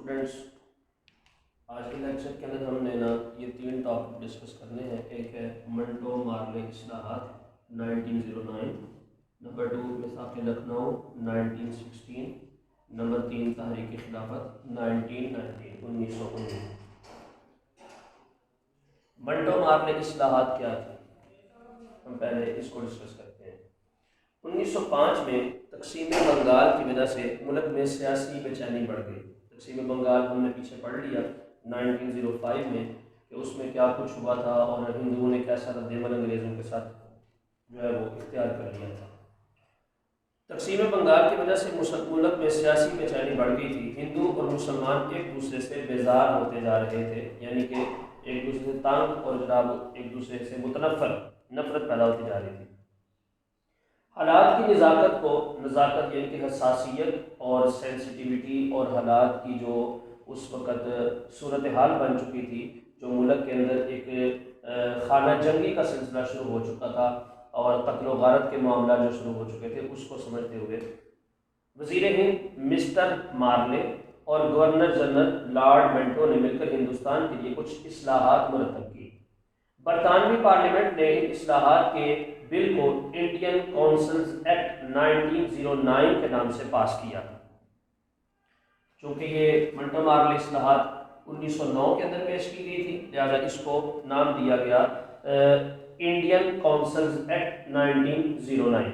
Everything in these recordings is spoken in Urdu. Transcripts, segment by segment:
اسٹوڈنٹس، آج کے لیکچر کے اندر ہم نے یہ تین ٹاپک ڈسکس کرنے ہیں۔ ایک ہے منٹو مارلے اصلاحات 1909، نمبر 2 میثاق لکھنؤ 1916، نمبر 3 تحریک خلافت 1919۔ منٹو مارلے اصلاحات کیا تھی؟ ہم پہلے اس کو ڈسکس کرتے ہیں۔ 1905 میں تقسیم بنگال کی وجہ سے ملک میں سیاسی بے چینی بڑھ گئی۔ تقسیم بنگال ہم نے پیچھے پڑھ لیا 1905 میں کہ اس میں کیا کچھ ہوا تھا اور ہندوؤں نے کیسا رد عمل انگریزوں کے ساتھ جو ہے وہ اختیار کر لیا تھا۔ تقسیم بنگال کی وجہ سے ملک میں سیاسی بے چینی بڑھ گئی تھی۔ ہندو اور مسلمان ایک دوسرے سے بیزار ہوتے جا رہے تھے، یعنی کہ ایک دوسرے سے تنگ اور جناب ایک دوسرے سے نفرت پیدا ہوتی جا رہی تھی۔ حالات کی نزاکت یعنی کہ حساسیت اور سینسٹیوٹی اور حالات کی جو اس وقت صورتحال بن چکی تھی، جو ملک کے اندر ایک خانہ جنگی کا سلسلہ شروع ہو چکا تھا اور قتل و غارت کے معاملات جو شروع ہو چکے تھے، اس کو سمجھتے ہوئے وزیر ہند مسٹر مارلے اور گورنر جنرل لارڈ منٹو نے مل کر ہندوستان کے لیے کچھ اصلاحات مرتب کی۔ برطانوی پارلیمنٹ نے ان اصلاحات کے بل کو انڈین کونسلز ایکٹ 1909 کے نام سے پاس کیا۔ چونکہ یہ منٹو مارلے اصلاحات 1909 کے اندر پیش کی گئی تھی، لہذا اس کو نام دیا گیا انڈین کونسلز ایکٹ 1909۔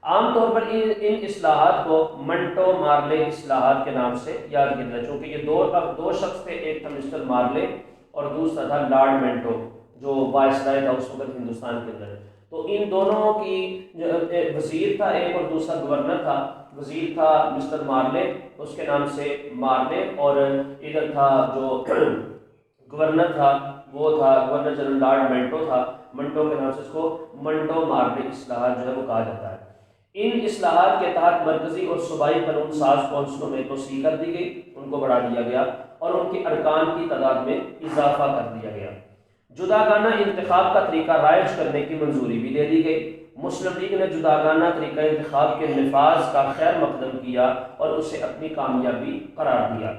عام طور پر ان اصلاحات کو منٹو مارلے اصلاحات کے نام سے یاد کیا جاتا ہے، چونکہ یہ دو شخص تھے، ایک تھا مسٹر مارلے اور دوسرا تھا لارڈ منٹو جو وائسرائے تھا اس وقت ہندوستان کے اندر۔ تو ان دونوں کی وزیر تھا ایک اور دوسرا گورنر تھا۔ وزیر تھا مسٹر مارلے، اس کے نام سے مارلے، اور ادھر تھا جو گورنر تھا وہ تھا گورنر جنرل لارڈ منٹو تھا۔ منٹو کے نام سے اس کو منٹو مارلے اصلاحات جو ہے وہ کہا جاتا ہے۔ ان اصلاحات کے تحت مرکزی اور صوبائی قانون ساز کونسلوں میں توسیع کر دی گئی، ان کو بڑھا دیا گیا اور ان کے ارکان کی تعداد میں اضافہ کر دیا گیا۔ جداگانہ انتخاب کا طریقہ رائج کرنے کی منظوری بھی دے دی گئی۔ مسلم لیگ نے جداگانہ طریقہ انتخاب کے نفاذ کا خیر مقدم کیا اور اسے اپنی کامیابی قرار دیا۔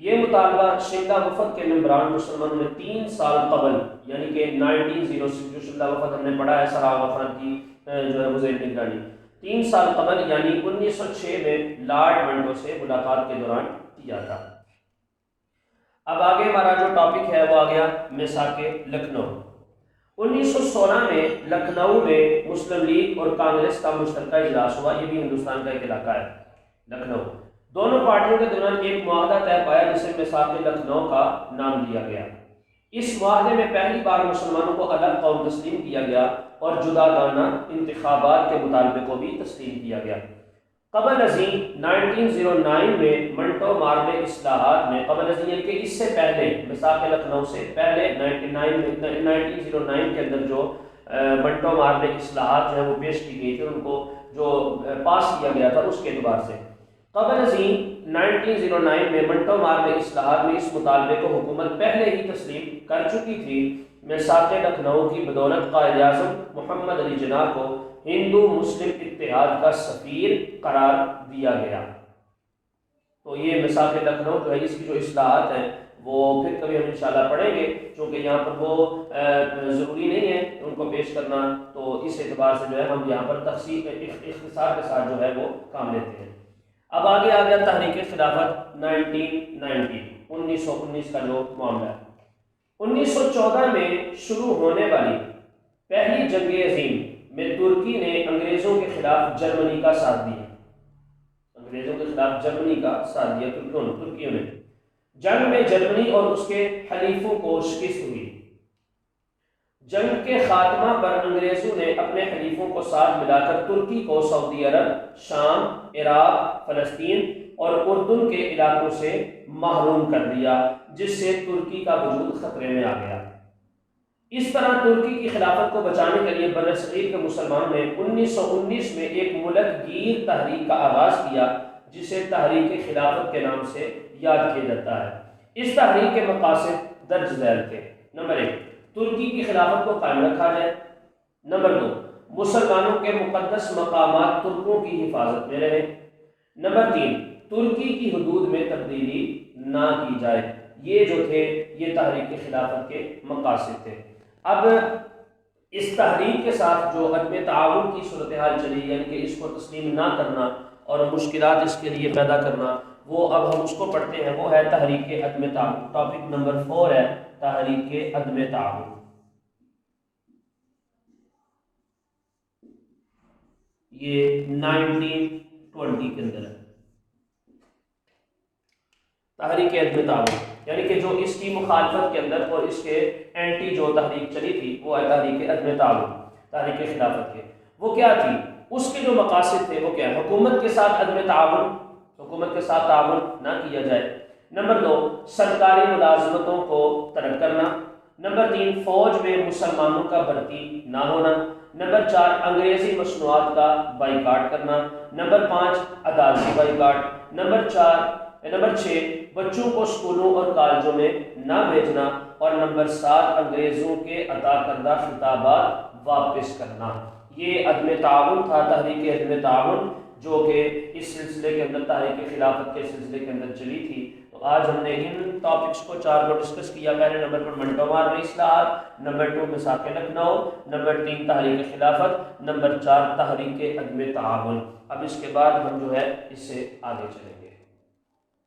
یہ مطالبہ شملہ وفد کے ممبران مسلمانوں نے 3 سال قبل، یعنی کہ 1906 جو شملہ وفد ہم نے پڑھا ہے سر آغا خان کی جو ہے وہ زیر نگرانی، 3 سال قبل یعنی 1906 میں لارڈ منٹو سے ملاقات کے دوران کیا تھا۔ اب آگے ہمارا جو ٹاپک ہے وہ آ گیا میثاق لکھنؤ۔ 1916 میں لکھنؤ میں مسلم لیگ اور کانگریس کا مشترکہ اجلاس ہوا، یہ بھی ہندوستان کا ایک علاقہ ہے لکھنؤ۔ دونوں پارٹیوں کے درمیان ایک معاہدہ طے پایا جسے میثاق لکھنؤ کا نام دیا گیا۔ اس معاہدے میں پہلی بار مسلمانوں کو الگ قوم تسلیم کیا گیا اور جداگانہ انتخابات کے مطالبے کو بھی تسلیم کیا گیا۔ قبل ازیں 1909 میں منٹو مارلے اصلاحات میں قبل ازیں کہ اس سے پہلے میثاق لکھنؤ سے پہلے 1909 کے اندر جو منٹو مارلے اصلاحات جو ہے وہ پیش کی گئی تھی، ان کو جو پاس کیا گیا تھا اس کے اعتبار سے قبل ازیں 1909 میں منٹو مارلے اصلاحات میں اس مطالبے کو حکومت پہلے ہی تسلیم کر چکی تھی۔ میثاق لکھنؤ کی بدولت قائد اعظم محمد علی جناح کو ہندو مسلم اتحاد کا سفیر قرار دیا گیا۔ تو یہ میثاق لکھنؤ جو ہے اس کی جو اصلاحات ہیں وہ پھر کبھی ہم انشاءاللہ پڑھیں گے، چونکہ یہاں پر وہ ضروری نہیں ہے ان کو پیش کرنا، تو اس اعتبار سے جو ہے ہم یہاں پر تفصیل اختصار کے ساتھ جو ہے وہ کام لیتے ہیں۔ اب آگے آ گیا تحریک خلافت 1919 کا جو معاملہ ہے۔ 1914 میں شروع ہونے والی پہلی جنگ عظیم میں ترکی نے انگریزوں کے خلاف جرمنی کا ساتھ دیا۔ انگریزوں کے خلاف جرمنی کا ساتھ دیا ترکیوں نے۔ جنگ میں جرمنی اور اس کے حلیفوں کو شکست ہوئی۔ جنگ کے خاتمہ پر انگریزوں نے اپنے حلیفوں کو ساتھ ملا کر ترکی کو سعودی عرب، شام، عراق، فلسطین اور اردن کے علاقوں سے محروم کر دیا، جس سے ترکی کا وجود خطرے میں آ گیا۔ اس طرح ترکی کی خلافت کو بچانے کے لیے برصغیر کے مسلمانوں نے 1919 میں ایک ملک گیر تحریک کا آغاز کیا، جسے تحریک خلافت کے نام سے یاد کیا جاتا ہے۔ اس تحریک کے مقاصد درج ذیل تھے۔ نمبر 1، ترکی کی خلافت کو قائم رکھا جائے۔ نمبر 2، مسلمانوں کے مقدس مقامات ترکوں کی حفاظت میں رہے۔ نمبر 3، ترکی کی حدود میں تبدیلی نہ کی جائے۔ یہ جو تھے یہ تحریک خلافت کے مقاصد تھے۔ اب اس تحریک کے ساتھ جو عدم تعاون کی صورتحال چلی، یعنی کہ اس کو تسلیم نہ کرنا اور مشکلات اس کے لیے پیدا کرنا، وہ اب ہم اس کو پڑھتے ہیں، وہ ہے تحریک عدم تعاون۔ ٹاپک نمبر 4 ہے تحریک عدم تعاون۔ یہ 1920 کے اندر ہے تحریک عدم تعاون، یعنی کہ جو اس کی مخالفت کے اندر اور اس کے اینٹی جو تحریک چلی تھی وہ ہے تحریک عدم تعاون، تحریک خلافت کے۔ وہ کیا تھی؟ اس کے جو مقاصد تھے وہ کیا ہے؟ حکومت کے ساتھ عدم تعاون، حکومت کے ساتھ تعاون نہ کیا جائے۔ نمبر 2، سرکاری ملازمتوں کو ترک کرنا۔ نمبر 3، فوج میں مسلمانوں کا بھرتی نہ ہونا۔ نمبر 4، انگریزی مصنوعات کا بائیکاٹ کرنا۔ نمبر 5، عدالتی بائیکاٹ۔ نمبر 6، بچوں کو اسکولوں اور کالجوں میں نہ بھیجنا۔ اور نمبر 7، انگریزوں کے عطا کردہ خطابات واپس کرنا۔ یہ عدم تعاون تھا، تحریک عدم تعاون، جو کہ اس سلسلے کے اندر تحریک خلافت کے سلسلے کے اندر چلی تھی۔ تو آج ہم نے ان ٹاپکس کو 4 کو ڈسکس کیا۔ پہلے نمبر پر منٹو مارلی اصلاحات، نمبر 2 میثاق لکھنؤ، نمبر 3 تحریک خلافت، نمبر 4 تحریک عدم تعاون۔ اب اس کے بعد ہم جو ہے اس سے آگے چلیں گے۔